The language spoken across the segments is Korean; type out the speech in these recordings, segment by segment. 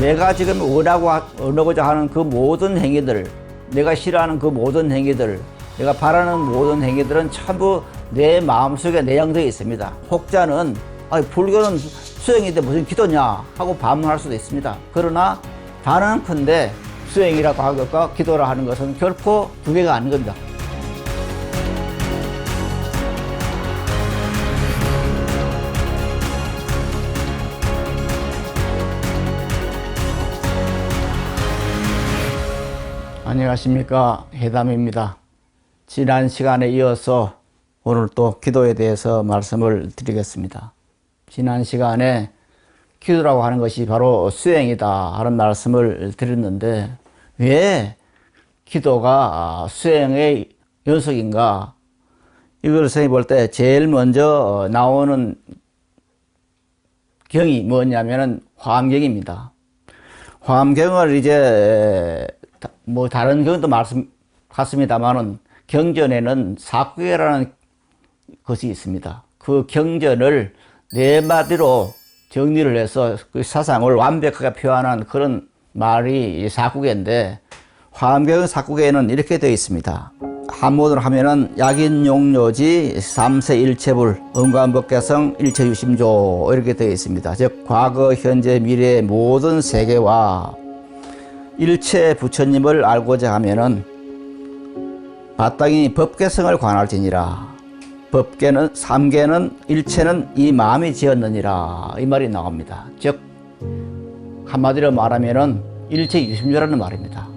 내가 지금 원하고자 하는 그 모든 행위들, 내가 싫어하는 그 모든 행위들, 내가 바라는 모든 행위들은 전부 내 마음속에 내장되어 있습니다. 혹자는 불교는 수행인데 무슨 기도냐 하고 반문할 수도 있습니다. 그러나 단언컨대 수행이라고 하는 것과 기도라 하는 것은 결코 두 개가 아닌 겁니다. 안녕하십니까, 해담입니다. 지난 시간에 이어서 오늘 또 기도에 대해서 말씀을 드리겠습니다. 지난 시간에 기도라고 하는 것이 바로 수행이다 하는 말씀을 드렸는데, 왜 기도가 수행의 연속인가? 이걸 생각해 볼 때 제일 먼저 나오는 경이 뭐냐면은 화엄경입니다. 화엄경을 이제 뭐 다른 경우도 말씀 같습니다만은 경전에는 사구계라는 것이 있습니다. 그 경전을 네 마디로 정리를 해서 그 사상을 완벽하게 표현한 그런 말이 사구계인데, 화엄경 사구계에는 이렇게 되어 있습니다. 한문으로 하면은 약인용료지 삼세일체불 음관법계성 일체유심조 이렇게 되어 있습니다. 즉 과거 현재 미래의 모든 세계와 일체 부처님을 알고자 하면은 마땅히 법계성을 관할지니라. 법계는 삼계는 일체는 이 마음이 지었느니라, 이 말이 나옵니다. 즉 한마디로 말하면은 일체 유심조라는 말입니다.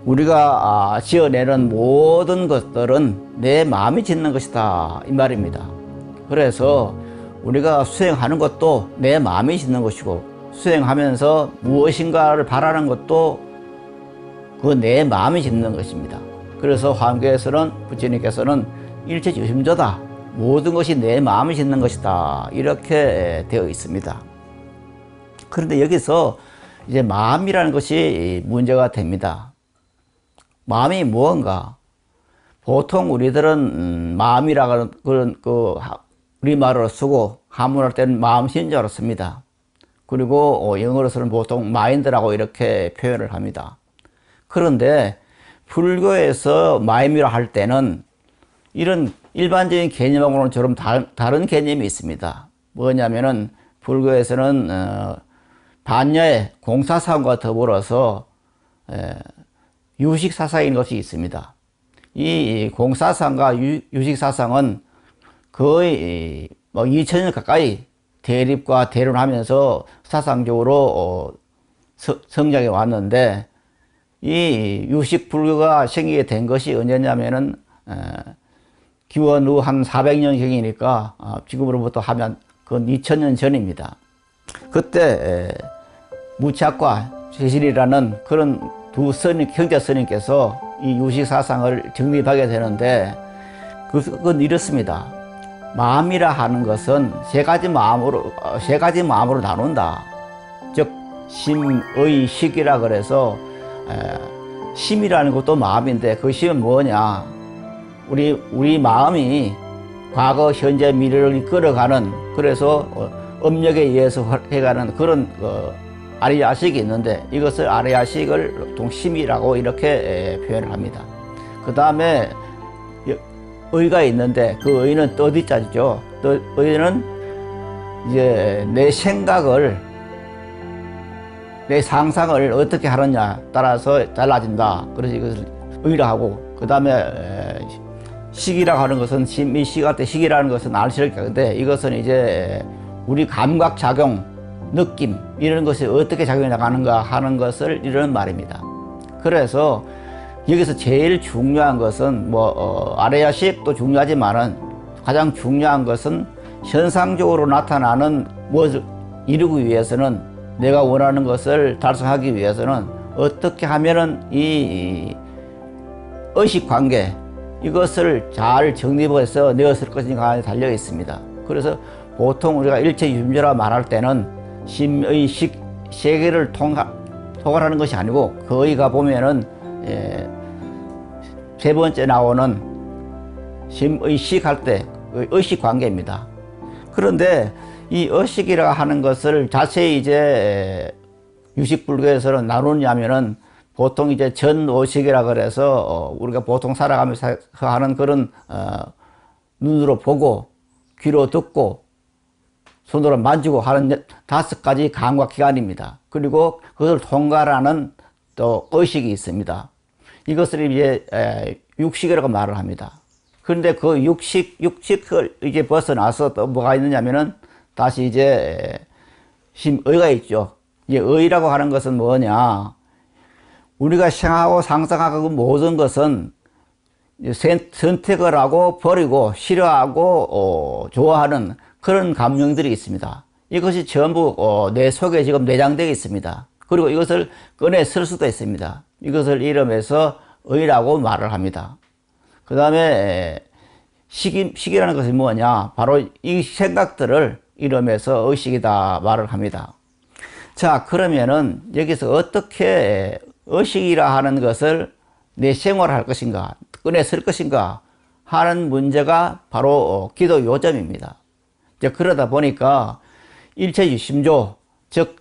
우리가 지어내는 모든 것들은 내 마음이 짓는 것이다, 이 말입니다. 그래서 우리가 수행하는 것도 내 마음이 짓는 것이고, 수행하면서 무엇인가를 바라는 것도 그 내 마음이 짓는 것입니다. 그래서 화엄경에서는 부처님께서는 일체 유심조다, 모든 것이 내 마음이 짓는 것이다, 이렇게 되어 있습니다. 그런데 여기서 이제 마음이라는 것이 문제가 됩니다. 마음이 무언가? 보통 우리들은 마음이라는 그런 우리말로 쓰고 한문할 때는 마음신조로 씁니다. 그리고 영어로서는 보통 마인드라고 이렇게 표현을 합니다. 그런데 불교에서 마음이라 할 때는 이런 일반적인 개념하고는 좀 다른 개념이 있습니다. 뭐냐면은 불교에서는 반야의 공사사상과 더불어서 유식사상인 것이 있습니다. 이 공사사상과 유식사상은 거의 2000년 가까이 대립과 대론하면서 사상적으로 성장해 왔는데, 이 유식 불교가 생기게 된 것이 언제냐면은 기원 후 한 400년경이니까 지금으로부터 하면 그건 2000년 전입니다. 그때 무착과 제실이라는 그런 두 스님, 형제 스님께서 이 유식 사상을 정립하게 되는데, 그건 이렇습니다. 마음이라 하는 것은 세 가지 마음으로 나눈다. 즉 심, 의, 식이라 그래서 심이라는 것도 마음인데, 그 심은 뭐냐? 우리 마음이 과거, 현재, 미래를 이끌어가는, 그래서 업력에 의해서 해가는 그런 아리야식이 있는데, 이것을 아리야식을 보통 심이라고 이렇게 표현을 합니다. 그 다음에 의가 있는데, 그 의는 떠디자죠. 의는 이제 내 생각을, 내 상상을 어떻게 하느냐 따라서 달라진다. 그래서 이것을 의라 하고, 그 다음에 식이라고 하는 것은 심이 식할 때 식이라는 것은 알실인데, 이것은 이제 우리 감각 작용, 느낌 이런 것이 어떻게 작용해 나가는가 하는 것을 이루는 말입니다. 그래서 여기서 제일 중요한 것은 아레야식도 중요하지만은 가장 중요한 것은 현상적으로 나타나는 무엇을 이루기 위해서는, 내가 원하는 것을 달성하기 위해서는 어떻게 하면은 이 의식 관계, 이것을 잘 정립해서 내었을 것인가에 달려 있습니다. 그래서 보통 우리가 일체 유심조라 말할 때는 심의 식 세 개를 통할하는 것이 아니고, 거기가 보면은 세 번째 나오는 심의식 할 때 의식 관계입니다. 그런데 이 의식이라 하는 것을 자세히 이제 유식불교에서는 나누냐면은 보통 이제 전오식이라 그래서 우리가 보통 살아가면서 하는 그런 눈으로 보고 귀로 듣고 손으로 만지고 하는 5가지 감각기관입니다. 그리고 그것을 통과하는 또 의식이 있습니다. 이것을 이제 육식이라고 말을 합니다. 그런데 그 육식을 이제 벗어나서 또 뭐가 있느냐면은 다시 이제 심의가 있죠. 이제 의라고 하는 것은 뭐냐? 우리가 생각하고 상상하고 그 모든 것은 선택을 하고 버리고 싫어하고 좋아하는 그런 감정들이 있습니다. 이것이 전부 내 속에 지금 내장되어 있습니다. 그리고 이것을 꺼내 쓸 수도 있습니다. 이것을 이름해서 의라고 말을 합니다. 그 다음에 식이라는 것이 뭐냐? 바로 이 생각들을 이름해서 의식이다 말을 합니다. 자, 그러면은 여기서 어떻게 의식이라 하는 것을 내 생활할 것인가, 꺼내 쓸 것인가 하는 문제가 바로 기도 요점입니다. 이제 그러다 보니까 일체유심조, 즉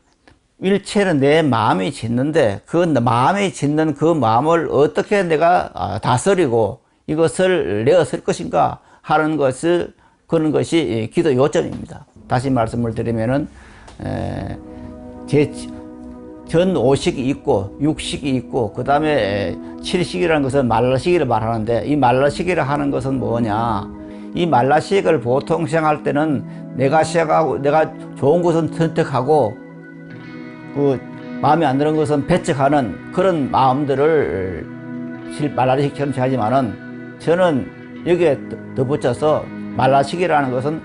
일체는 내 마음이 짓는데 그 마음이 짓는 그 마음을 어떻게 내가 다스리고 이것을 내어 쓸 것인가 하는 것을 그런 것이 기도 요점입니다. 다시 말씀을 드리면은 전오식이 있고 육식이 있고 그 다음에 칠식이라는 것은 말라식이를 말하는데 이 말라식이라 하는 것은 뭐냐? 이 말라식을 보통 생각할 때는 내가 생각하고 내가 좋은 것은 선택하고 그 마음에 안 드는 것은 배척하는 그런 마음들을 말라식처럼 생각하지만은 저는 여기에 덧붙여서 말라식이라는 것은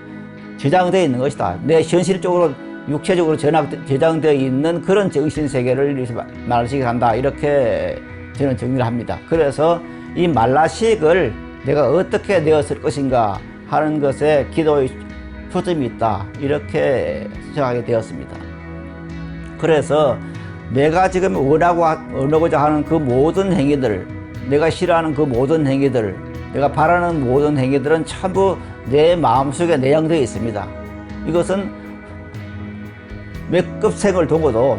저장되어 있는 것이다. 내 현실적으로 육체적으로 저장되어 있는 그런 정신세계를 말라식을 한다. 이렇게 저는 정리를 합니다. 그래서 이 말라식을 내가 어떻게 내었을 것인가 하는 것에 기도의 초점이 있다. 이렇게 생각하게 되었습니다. 그래서 내가 지금 원하고자 하는 그 모든 행위들, 내가 싫어하는 그 모든 행위들, 내가 바라는 모든 행위들은 전부 내 마음속에 내장되어 있습니다. 이것은 몇 급 생을 두고도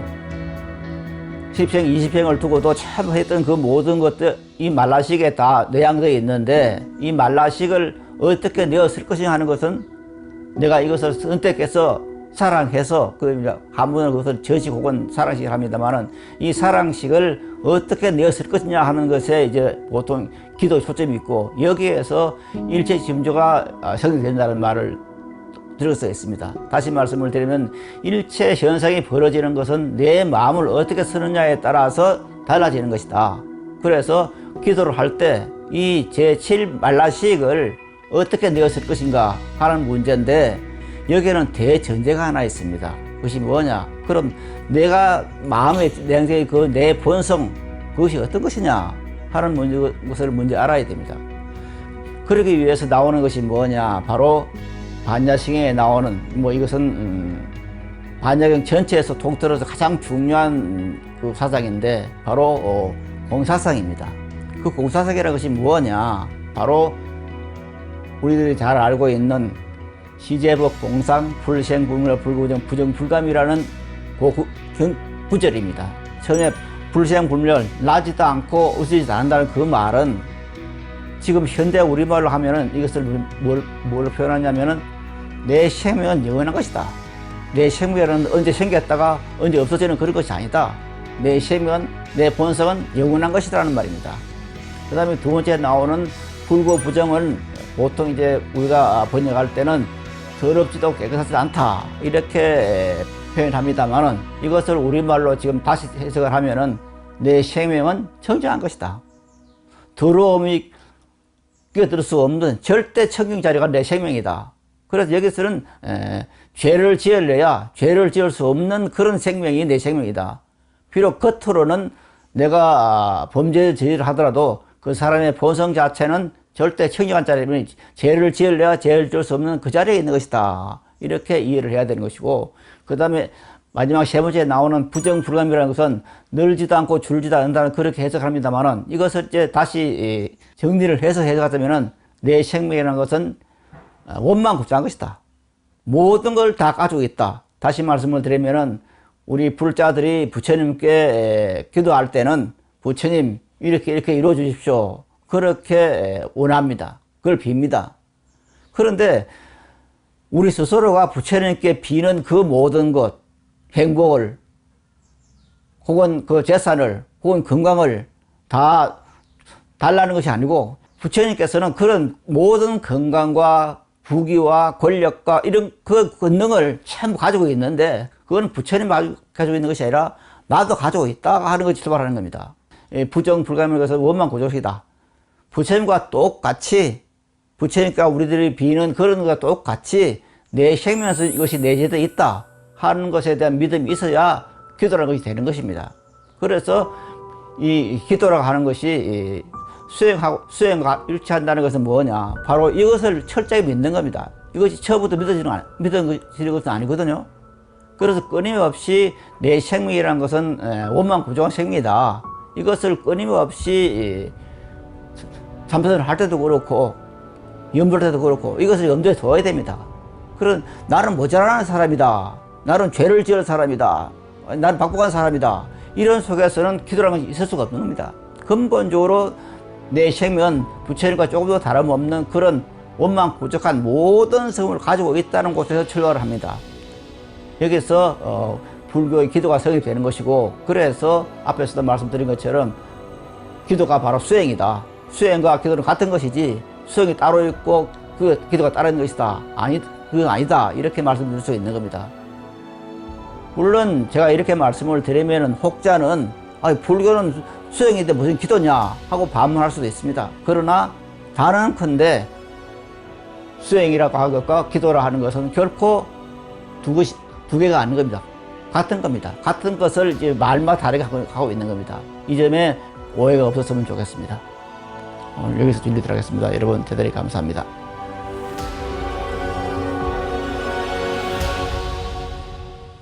10생, 20생을 두고도 참 했던 그 모든 것들 이 말라식에 다 내장되어 있는데 이 말라식을 어떻게 내었을 것인가 하는 것은 내가 이것을 선택해서 사랑해서 한 분은 그것을 저식 혹은 사랑식을 합니다만은 이 사랑식을 어떻게 내었을 것이냐 하는 것에 이제 보통 기도 초점이 있고 여기에서 일체 심조가 성립된다는 말을 들을 수 있습니다. 다시 말씀을 드리면 일체 현상이 벌어지는 것은 내 마음을 어떻게 쓰느냐에 따라서 달라지는 것이다. 그래서 기도를 할 때 이 제7 말라식을 어떻게 내었을 것인가 하는 문제인데 여기에는 대전제가 하나 있습니다. 그것이 뭐냐? 그럼 내가 마음에 내장된 그 내 본성 그것이 어떤 것이냐 하는 것을 먼저 알아야 됩니다. 그러기 위해서 나오는 것이 뭐냐? 바로 반야경에 나오는 이것은 반야경 전체에서 통틀어서 가장 중요한 그 사상인데 바로 공사상입니다. 그 공사상이라는 것이 뭐냐? 바로 우리들이 잘 알고 있는 시제법 공상 불생불멸 불구정 부정불감이라는 구절입니다. 처음에 불생불멸 나지도 않고 없어지지도 않는다는 그 말은 지금 현대 우리말로 하면은 이것을 뭘로 표현하냐면은 내 생명은 영원한 것이다. 내 생명은 언제 생겼다가 언제 없어지는 그런 것이 아니다. 내 생명은 내 본성은 영원한 것이라는 말입니다. 그 다음에 두 번째 나오는 불구 부정은 보통 이제 우리가 번역할 때는 더럽지도 깨끗하지 않다 이렇게 표현합니다만은 이것을 우리말로 지금 다시 해석을 하면은 내 생명은 청정한 것이다. 더러움이 끼어들 수 없는 절대 청정 자리가 내 생명이다. 그래서 여기서는 죄를 지으려야 죄를 지을 수 없는 그런 생명이 내 생명이다. 비록 겉으로는 내가 범죄를 저지를 하더라도 그 사람의 본성 자체는 절대 청정한 자리면 죄를 지으려야 죄를 지을 수 없는 그 자리에 있는 것이다. 이렇게 이해를 해야 되는 것이고 그 다음에 마지막 세 번째에 나오는 부정불감이라는 것은 늘지도 않고 줄지도 않는다는 그렇게 해석합니다만은 이것을 이제 다시 정리를 해서 해석하자면은 내 생명이라는 것은 원만급자한 것이다. 모든 걸 다 가지고 있다. 다시 말씀을 드리면은 우리 불자들이 부처님께 기도할 때는 부처님 이렇게 이루어 주십시오. 그렇게 원합니다. 그걸 빕니다. 그런데 우리 스스로가 부처님께 비는 그 모든 것, 행복을, 혹은 그 재산을, 혹은 건강을 다 달라는 것이 아니고, 부처님께서는 그런 모든 건강과 부귀와 권력과 이런 그 권능을 전부 가지고 있는데, 그건 부처님 가지고 있는 것이 아니라 나도 가지고 있다 하는 것이 출발하는 겁니다. 부정불감인 것은 원만고족이다. 부처님과 똑같이, 부처님과 우리들이 비는 그런 것과 똑같이 내 생명에서 이것이 내재되어 있다 하는 것에 대한 믿음이 있어야 기도라는 것이 되는 것입니다. 그래서 이 기도라고 하는 것이 수행과 일치한다는 것은 뭐냐? 바로 이것을 철저히 믿는 겁니다. 이것이 처음부터 믿어지는 것은 아니거든요. 그래서 끊임없이 내 생명이라는 것은 원만고정한 생명이다. 이것을 끊임없이 참선을 할 때도 그렇고 염불 때도 그렇고 이것을 염두에 둬야 됩니다. 그런 나는 모자라는 사람이다. 나는 죄를 지을 사람이다. 나는 박복한 사람이다. 이런 속에서는 기도라는 것이 있을 수가 없는 겁니다. 근본적으로 내 생명은 부처님과 조금도 다름없는 그런 원만고적한 모든 성을 가지고 있다는 곳에서 출발을 합니다. 여기서 불교의 기도가 성립되는 것이고, 그래서 앞에서도 말씀드린 것처럼 기도가 바로 수행이다. 수행과 기도는 같은 것이지 수행이 따로 있고 그 기도가 따로 있는 것이다. 그건 아니다. 이렇게 말씀드릴 수 있는 겁니다. 물론 제가 이렇게 말씀을 드리면은 혹자는 불교는 수행인데 무슨 기도냐 하고 반문할 수도 있습니다. 그러나 단언컨대 수행이라고 하는 것과 기도라 하는 것은 결코 두 개가 아닌 겁니다. 같은 겁니다. 같은 것을 이제 말만 다르게 하고 있는 겁니다. 이 점에 오해가 없었으면 좋겠습니다. 오늘 여기서 진리드리겠습니다. 여러분 대단히 감사합니다.